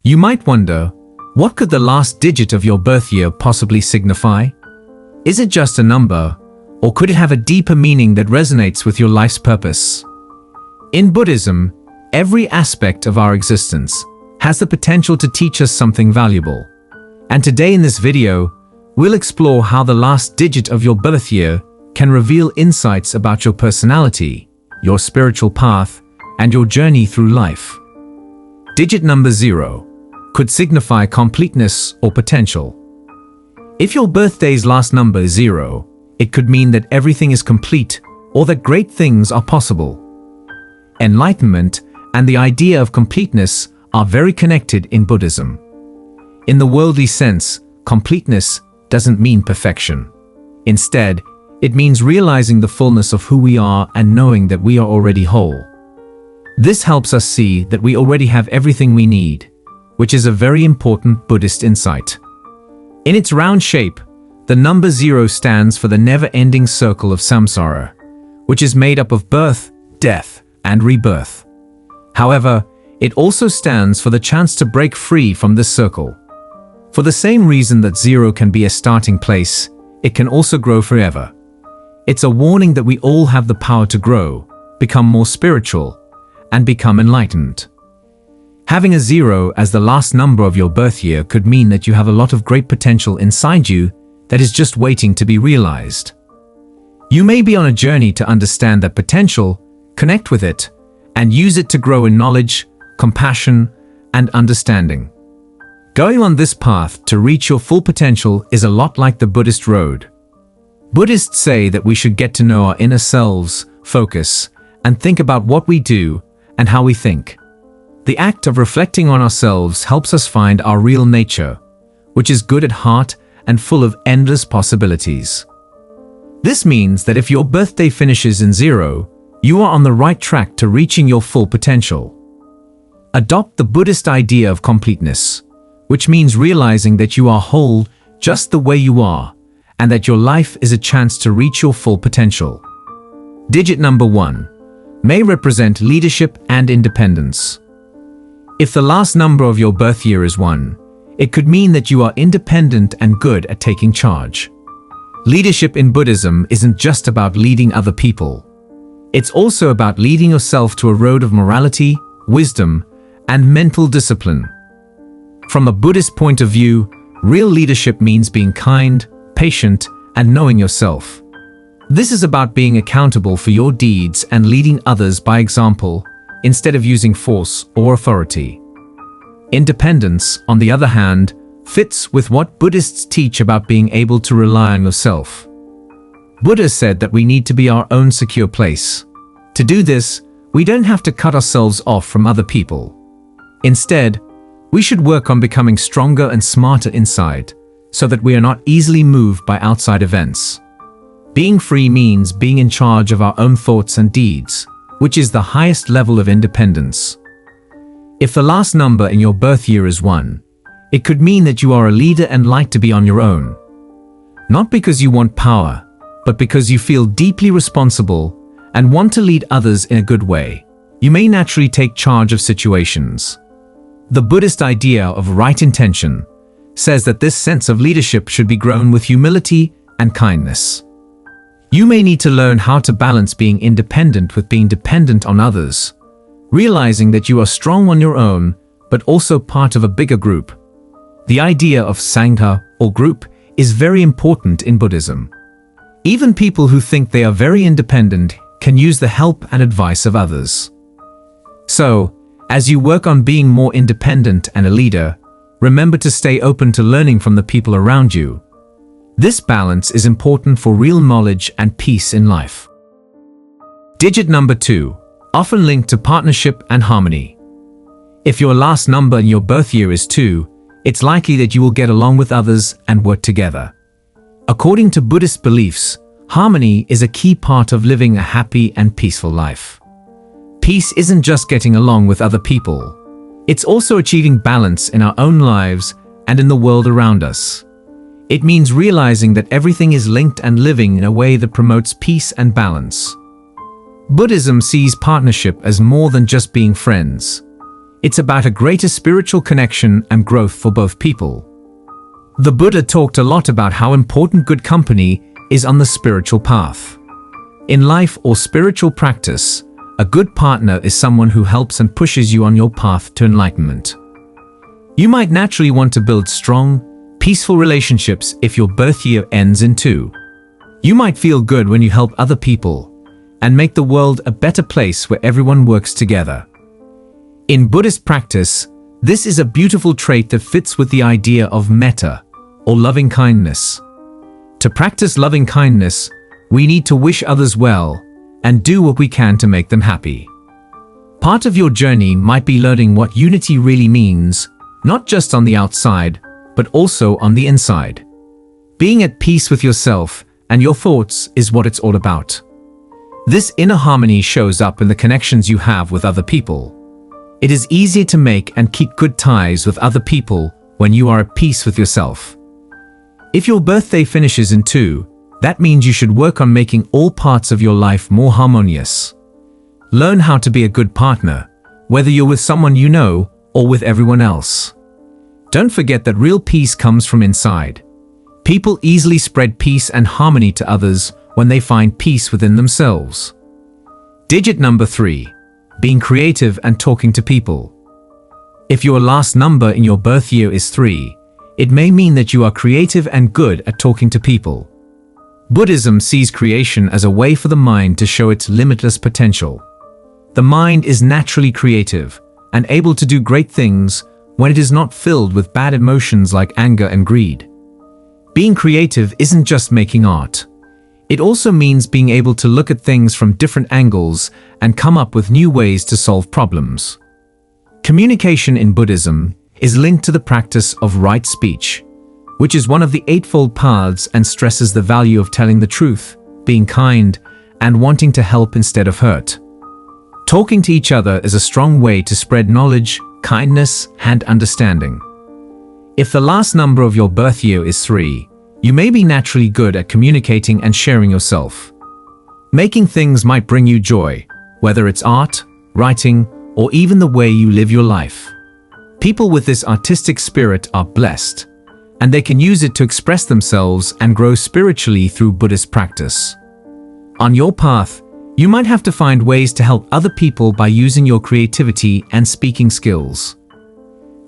You might wonder, what could the last digit of your birth year possibly signify? Is it just a number, or could it have a deeper meaning that resonates with your life's purpose? In Buddhism, every aspect of our existence has the potential to teach us something valuable. And today in this video, we'll explore how the last digit of your birth year can reveal insights about your personality, your spiritual path, and your journey through life. Digit number 0 could signify completeness or potential. If your birthday's last number is 0, it could mean that everything is complete or that great things are possible. Enlightenment and the idea of completeness are very connected in Buddhism. In the worldly sense, completeness doesn't mean perfection. Instead, it means realizing the fullness of who we are and knowing that we are already whole. This helps us see that we already have everything we need, which is a very important Buddhist insight. In its round shape, the number 0 stands for the never-ending circle of samsara, which is made up of birth, death, and rebirth. However, it also stands for the chance to break free from this circle. For the same reason that 0 can be a starting place, it can also grow forever. It's a warning that we all have the power to grow, become more spiritual, and become enlightened. Having a 0 as the last number of your birth year could mean that you have a lot of great potential inside you that is just waiting to be realized. You may be on a journey to understand that potential, connect with it, and use it to grow in knowledge, compassion, and understanding. Going on this path to reach your full potential is a lot like the Buddhist road. Buddhists say that we should get to know our inner selves, focus, and think about what we do and how we think. The act of reflecting on ourselves helps us find our real nature, which is good at heart and full of endless possibilities. This means that if your birthday finishes in 0, you are on the right track to reaching your full potential. Adopt the Buddhist idea of completeness, which means realizing that you are whole just the way you are, and that your life is a chance to reach your full potential. Digit number 1 may represent leadership and independence. If the last number of your birth year is 1, it could mean that you are independent and good at taking charge. Leadership in Buddhism isn't just about leading other people. It's also about leading yourself to a road of morality, wisdom, and mental discipline. From a Buddhist point of view, real leadership means being kind, patient, and knowing yourself. This is about being accountable for your deeds and leading others by example, instead of using force or authority. Independence, on the other hand, fits with what Buddhists teach about being able to rely on yourself. Buddha said that we need to be our own secure place. To do this, we don't have to cut ourselves off from other people. Instead, we should work on becoming stronger and smarter inside, so that we are not easily moved by outside events. Being free means being in charge of our own thoughts and deeds, which is the highest level of independence. If the last number in your birth year is 1, it could mean that you are a leader and like to be on your own. Not because you want power, but because you feel deeply responsible and want to lead others in a good way. You may naturally take charge of situations. The Buddhist idea of right intention says that this sense of leadership should be grown with humility and kindness. You may need to learn how to balance being independent with being dependent on others, realizing that you are strong on your own, but also part of a bigger group. The idea of Sangha, or group, is very important in Buddhism. Even people who think they are very independent can use the help and advice of others. So, as you work on being more independent and a leader, remember to stay open to learning from the people around you. This balance is important for real knowledge and peace in life. Digit number 2, often linked to partnership and harmony. If your last number in your birth year is 2, it's likely that you will get along with others and work together. According to Buddhist beliefs, harmony is a key part of living a happy and peaceful life. Peace isn't just getting along with other people. It's also achieving balance in our own lives and in the world around us. It means realizing that everything is linked and living in a way that promotes peace and balance. Buddhism sees partnership as more than just being friends. It's about a greater spiritual connection and growth for both people. The Buddha talked a lot about how important good company is on the spiritual path. In life or spiritual practice, a good partner is someone who helps and pushes you on your path to enlightenment. You might naturally want to build strong, peaceful relationships if your birth year ends in 2. You might feel good when you help other people and make the world a better place where everyone works together. In Buddhist practice, this is a beautiful trait that fits with the idea of metta, or loving kindness. To practice loving kindness, we need to wish others well and do what we can to make them happy. Part of your journey might be learning what unity really means, not just on the outside, but also on the inside. Being at peace with yourself and your thoughts is what it's all about. This inner harmony shows up in the connections you have with other people. It is easier to make and keep good ties with other people when you are at peace with yourself. If your birthday finishes in 2, that means you should work on making all parts of your life more harmonious. Learn how to be a good partner, whether you're with someone you know or with everyone else. Don't forget that real peace comes from inside. People easily spread peace and harmony to others when they find peace within themselves. Digit number 3. Being creative and talking to people. If your last number in your birth year is 3, it may mean that you are creative and good at talking to people. Buddhism sees creation as a way for the mind to show its limitless potential. The mind is naturally creative and able to do great things when it is not filled with bad emotions like anger and greed. Being creative isn't just making art. It also means being able to look at things from different angles and come up with new ways to solve problems. Communication in Buddhism is linked to the practice of right speech, which is one of the Eightfold Paths and stresses the value of telling the truth, being kind, and wanting to help instead of hurt. Talking to each other is a strong way to spread knowledge, kindness, and understanding. If the last number of your birth year is 3, you may be naturally good at communicating and sharing yourself. Making things might bring you joy, whether it's art, writing, or even the way you live your life. People with this artistic spirit are blessed, and they can use it to express themselves and grow spiritually through Buddhist practice. On your path, you might have to find ways to help other people by using your creativity and speaking skills.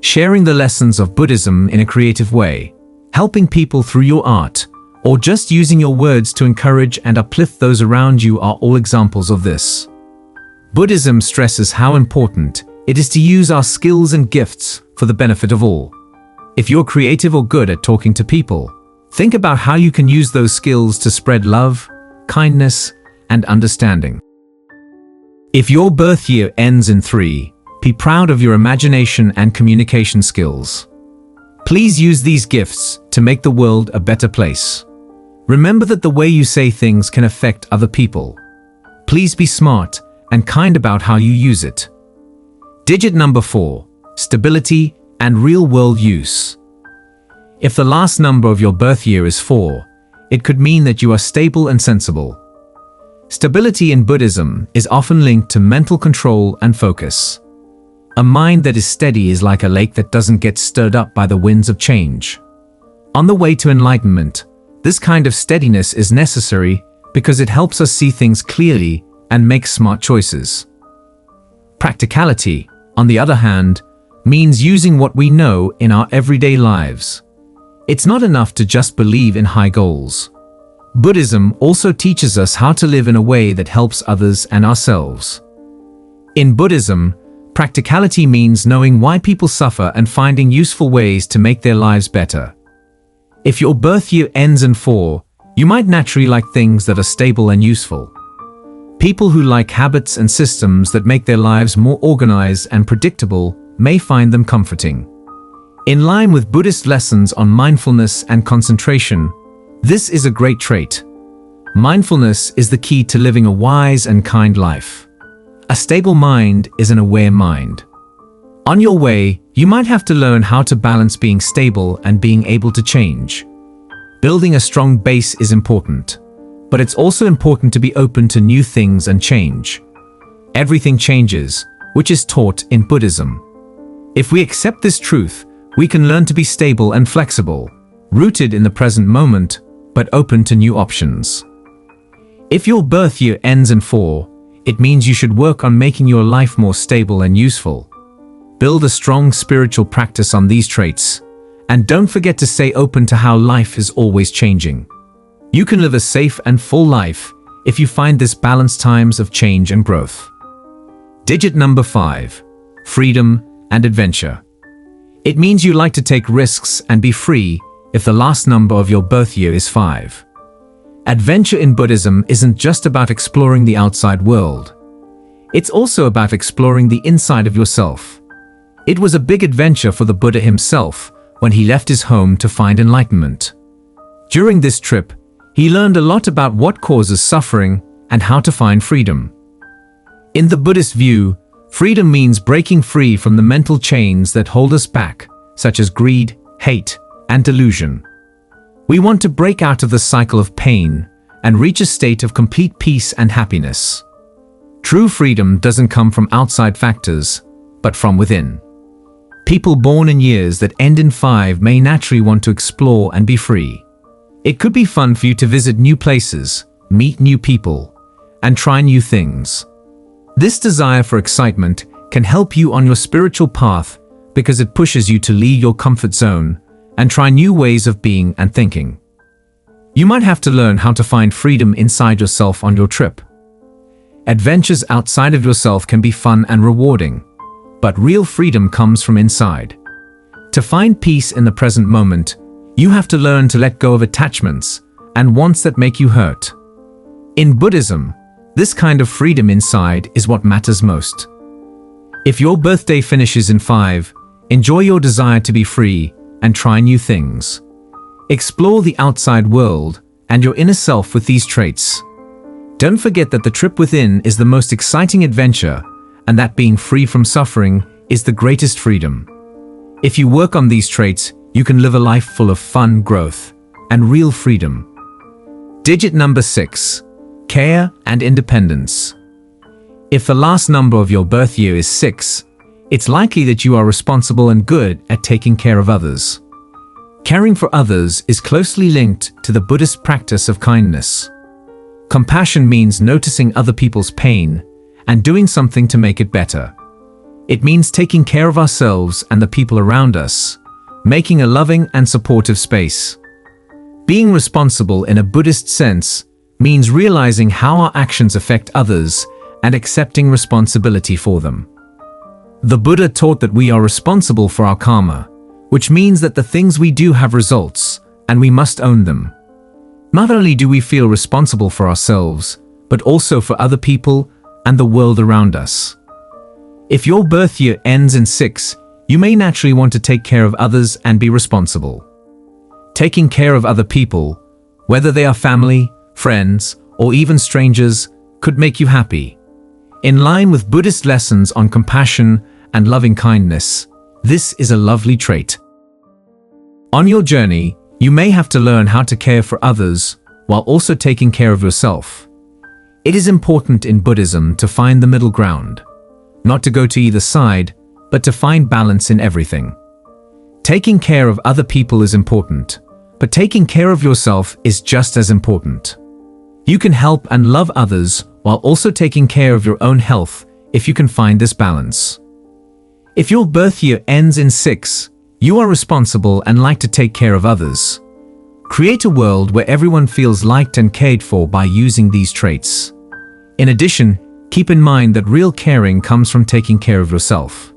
Sharing the lessons of Buddhism in a creative way, helping people through your art, or just using your words to encourage and uplift those around you are all examples of this. Buddhism stresses how important it is to use our skills and gifts for the benefit of all. If you're creative or good at talking to people, think about how you can use those skills to spread love, kindness, and understanding. If your birth year ends in 3, be proud of your imagination and communication skills. Please use these gifts to make the world a better place. Remember that the way you say things can affect other people. Please be smart and kind about how you use it. Digit number 4. Stability and real-world use. If the last number of your birth year is 4, it could mean that you are stable and sensible. Stability in Buddhism is often linked to mental control and focus. A mind that is steady is like a lake that doesn't get stirred up by the winds of change. On the way to enlightenment, this kind of steadiness is necessary because it helps us see things clearly and make smart choices. Practicality, on the other hand, means using what we know in our everyday lives. It's not enough to just believe in high goals. Buddhism also teaches us how to live in a way that helps others and ourselves. In Buddhism, practicality means knowing why people suffer and finding useful ways to make their lives better. If your birth year ends in 4, you might naturally like things that are stable and useful. People who like habits and systems that make their lives more organized and predictable may find them comforting. In line with Buddhist lessons on mindfulness and concentration, this is a great trait. Mindfulness is the key to living a wise and kind life. A stable mind is an aware mind. On your way, you might have to learn how to balance being stable and being able to change. Building a strong base is important, but it's also important to be open to new things and change. Everything changes, which is taught in Buddhism. If we accept this truth, we can learn to be stable and flexible, rooted in the present moment, but open to new options. If your birth year ends in 4, it means you should work on making your life more stable and useful. Build a strong spiritual practice on these traits, and don't forget to stay open to how life is always changing. You can live a safe and full life if you find this balanced times of change and growth. Digit number 5. Freedom and adventure. It means you like to take risks and be free if the last number of your birth year is 5. Adventure in Buddhism isn't just about exploring the outside world. It's also about exploring the inside of yourself. It was a big adventure for the Buddha himself when he left his home to find enlightenment. During this trip, he learned a lot about what causes suffering and how to find freedom. In the Buddhist view, freedom means breaking free from the mental chains that hold us back, such as greed, hate, and delusion. We want to break out of the cycle of pain and reach a state of complete peace and happiness. True freedom doesn't come from outside factors, but from within. People born in years that end in 5 may naturally want to explore and be free. It could be fun for you to visit new places, meet new people, and try new things. This desire for excitement can help you on your spiritual path because it pushes you to leave your comfort zone and try new ways of being and thinking. You might have to learn how to find freedom inside yourself on your trip. Adventures outside of yourself can be fun and rewarding, but real freedom comes from inside. To find peace in the present moment, you have to learn to let go of attachments and wants that make you hurt. In Buddhism, this kind of freedom inside is what matters most. If your birthday finishes in 5, enjoy your desire to be free and try new things. Explore the outside world and your inner self with these traits. Don't forget that the trip within is the most exciting adventure, and that being free from suffering is the greatest freedom. If you work on these traits, you can live a life full of fun, growth, and real freedom. Digit number 6. Care and independence. If the last number of your birth year is 6, it's likely that you are responsible and good at taking care of others. Caring for others is closely linked to the Buddhist practice of kindness. Compassion means noticing other people's pain and doing something to make it better. It means taking care of ourselves and the people around us, making a loving and supportive space. Being responsible in a Buddhist sense means realizing how our actions affect others and accepting responsibility for them. The Buddha taught that we are responsible for our karma, which means that the things we do have results, and we must own them. Not only do we feel responsible for ourselves, but also for other people and the world around us. If your birth year ends in 6, you may naturally want to take care of others and be responsible. Taking care of other people, whether they are family, friends, or even strangers, could make you happy. In line with Buddhist lessons on compassion and loving kindness, this is a lovely trait. On your journey, you may have to learn how to care for others while also taking care of yourself. It is important in Buddhism to find the middle ground, not to go to either side, but to find balance in everything. Taking care of other people is important, but taking care of yourself is just as important. You can help and love others while also taking care of your own health if you can find this balance. If your birth year ends in 6, you are responsible and like to take care of others. Create a world where everyone feels liked and cared for by using these traits. In addition, keep in mind that real caring comes from taking care of yourself.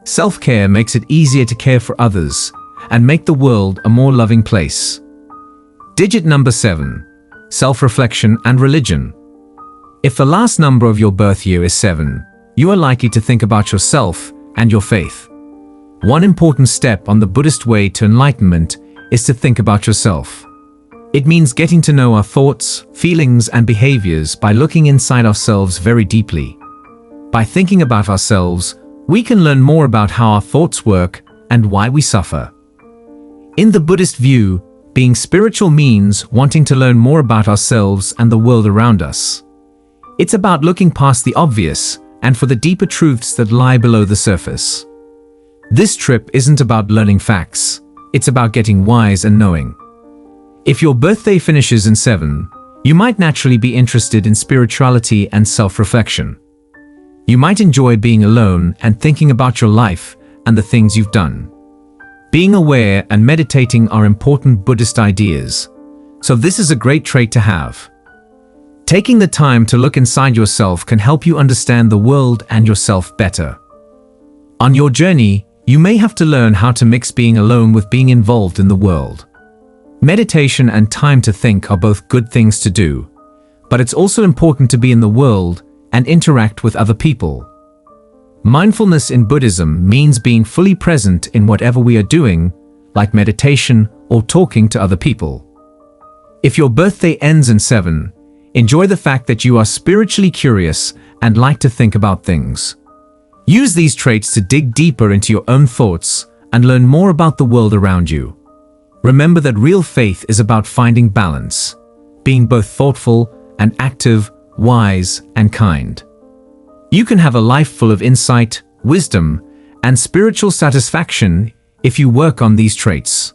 Self-care makes it easier to care for others and make the world a more loving place. Digit number 7. Self-reflection and religion. If the last number of your birth year is 7, you are likely to think about yourself and your faith. One important step on the Buddhist way to enlightenment is to think about yourself. It means getting to know our thoughts, feelings, and behaviors by looking inside ourselves very deeply. By thinking about ourselves, we can learn more about how our thoughts work and why we suffer. In the Buddhist view, being spiritual means wanting to learn more about ourselves and the world around us. It's about looking past the obvious and for the deeper truths that lie below the surface. This trip isn't about learning facts, it's about getting wise and knowing. If your birthday finishes in 7, you might naturally be interested in spirituality and self-reflection. You might enjoy being alone and thinking about your life and the things you've done. Being aware and meditating are important Buddhist ideas, so this is a great trait to have. Taking the time to look inside yourself can help you understand the world and yourself better. On your journey, you may have to learn how to mix being alone with being involved in the world. Meditation and time to think are both good things to do, but it's also important to be in the world and interact with other people. Mindfulness in Buddhism means being fully present in whatever we are doing, like meditation or talking to other people. If your birthday ends in 7, enjoy the fact that you are spiritually curious and like to think about things. Use these traits to dig deeper into your own thoughts and learn more about the world around you. Remember that real faith is about finding balance, being both thoughtful and active, wise and kind. You can have a life full of insight, wisdom, and spiritual satisfaction if you work on these traits.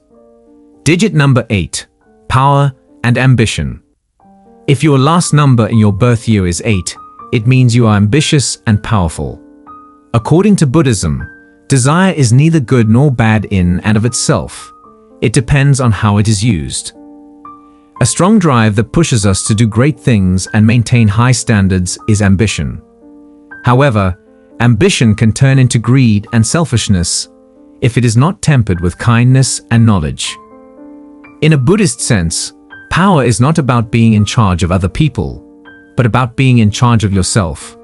Digit number 8. Power and ambition. If your last number in your birth year is 8, it means you are ambitious and powerful. According to Buddhism, desire is neither good nor bad in and of itself. It depends on how it is used. A strong drive that pushes us to do great things and maintain high standards is ambition. However, ambition can turn into greed and selfishness if it is not tempered with kindness and knowledge. In a Buddhist sense, power is not about being in charge of other people, but about being in charge of yourself.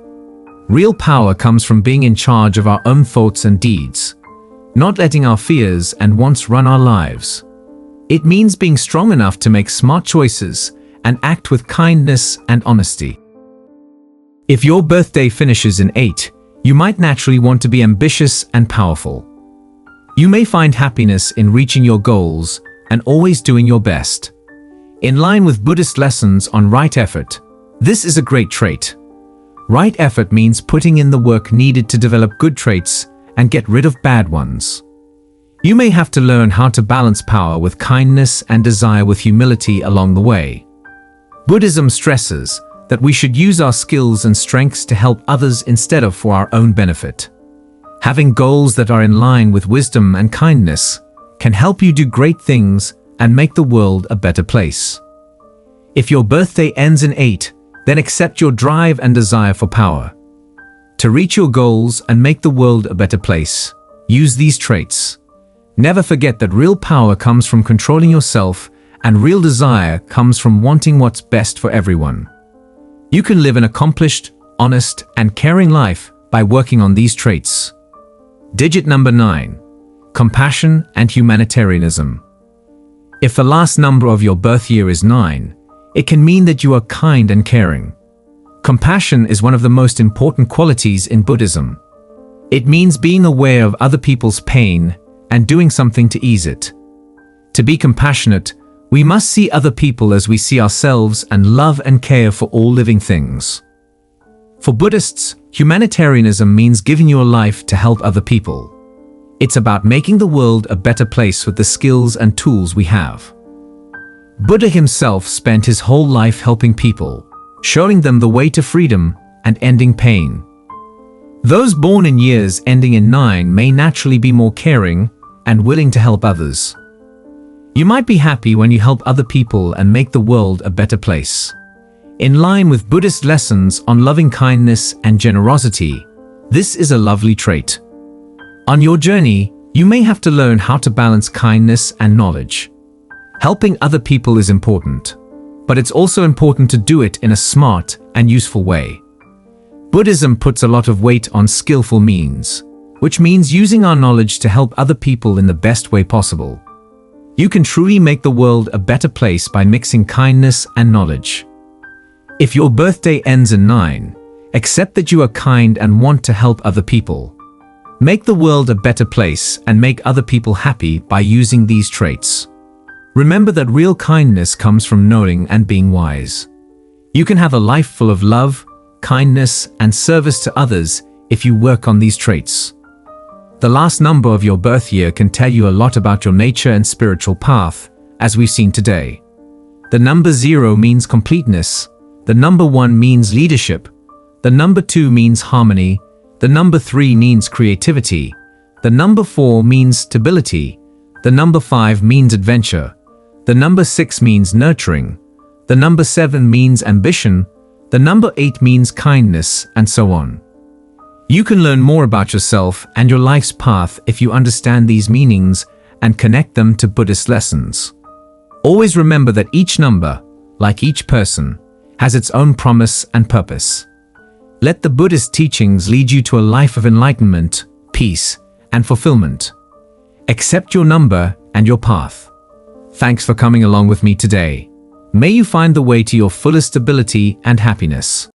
Real power comes from being in charge of our own thoughts and deeds, not letting our fears and wants run our lives. It means being strong enough to make smart choices and act with kindness and honesty. If your birthday finishes in 8, you might naturally want to be ambitious and powerful. You may find happiness in reaching your goals and always doing your best. In line with Buddhist lessons on right effort, this is a great trait. Right effort means putting in the work needed to develop good traits and get rid of bad ones. You may have to learn how to balance power with kindness and desire with humility along the way. Buddhism stresses that we should use our skills and strengths to help others instead of for our own benefit. Having goals that are in line with wisdom and kindness can help you do great things and make the world a better place. If your birthday ends in 8, then accept your drive and desire for power. To reach your goals and make the world a better place, use these traits. Never forget that real power comes from controlling yourself and real desire comes from wanting what's best for everyone. You can live an accomplished, honest, and caring life by working on these traits. Digit number 9. Compassion and humanitarianism. If the last number of your birth year is 9, it can mean that you are kind and caring. Compassion is one of the most important qualities in Buddhism. It means being aware of other people's pain and doing something to ease it. To be compassionate, we must see other people as we see ourselves and love and care for all living things. For Buddhists, humanitarianism means giving your life to help other people. It's about making the world a better place with the skills and tools we have. Buddha himself spent his whole life helping people, showing them the way to freedom and ending pain. Those born in years ending in 9 may naturally be more caring and willing to help others. You might be happy when you help other people and make the world a better place. In line with Buddhist lessons on loving kindness and generosity, this is a lovely trait. On your journey, you may have to learn how to balance kindness and knowledge. Helping other people is important, but it's also important to do it in a smart and useful way. Buddhism puts a lot of weight on skillful means, which means using our knowledge to help other people in the best way possible. You can truly make the world a better place by mixing kindness and knowledge. If your birthday ends in 9, accept that you are kind and want to help other people. Make the world a better place and make other people happy by using these traits. Remember that real kindness comes from knowing and being wise. You can have a life full of love, kindness, and service to others if you work on these traits. The last number of your birth year can tell you a lot about your nature and spiritual path, as we've seen today. The number 0 means completeness. The number 1 means leadership. The number 2 means harmony. The number 3 means creativity. The number 4 means stability. The number 5 means adventure. The number 6 means nurturing. The number 7 means ambition. The number 8 means kindness, and so on. You can learn more about yourself and your life's path if you understand these meanings and connect them to Buddhist lessons. Always remember that each number, like each person, has its own promise and purpose. Let the Buddhist teachings lead you to a life of enlightenment, peace, and fulfillment. Accept your number and your path. Thanks for coming along with me today. May you find the way to your fullest ability and happiness.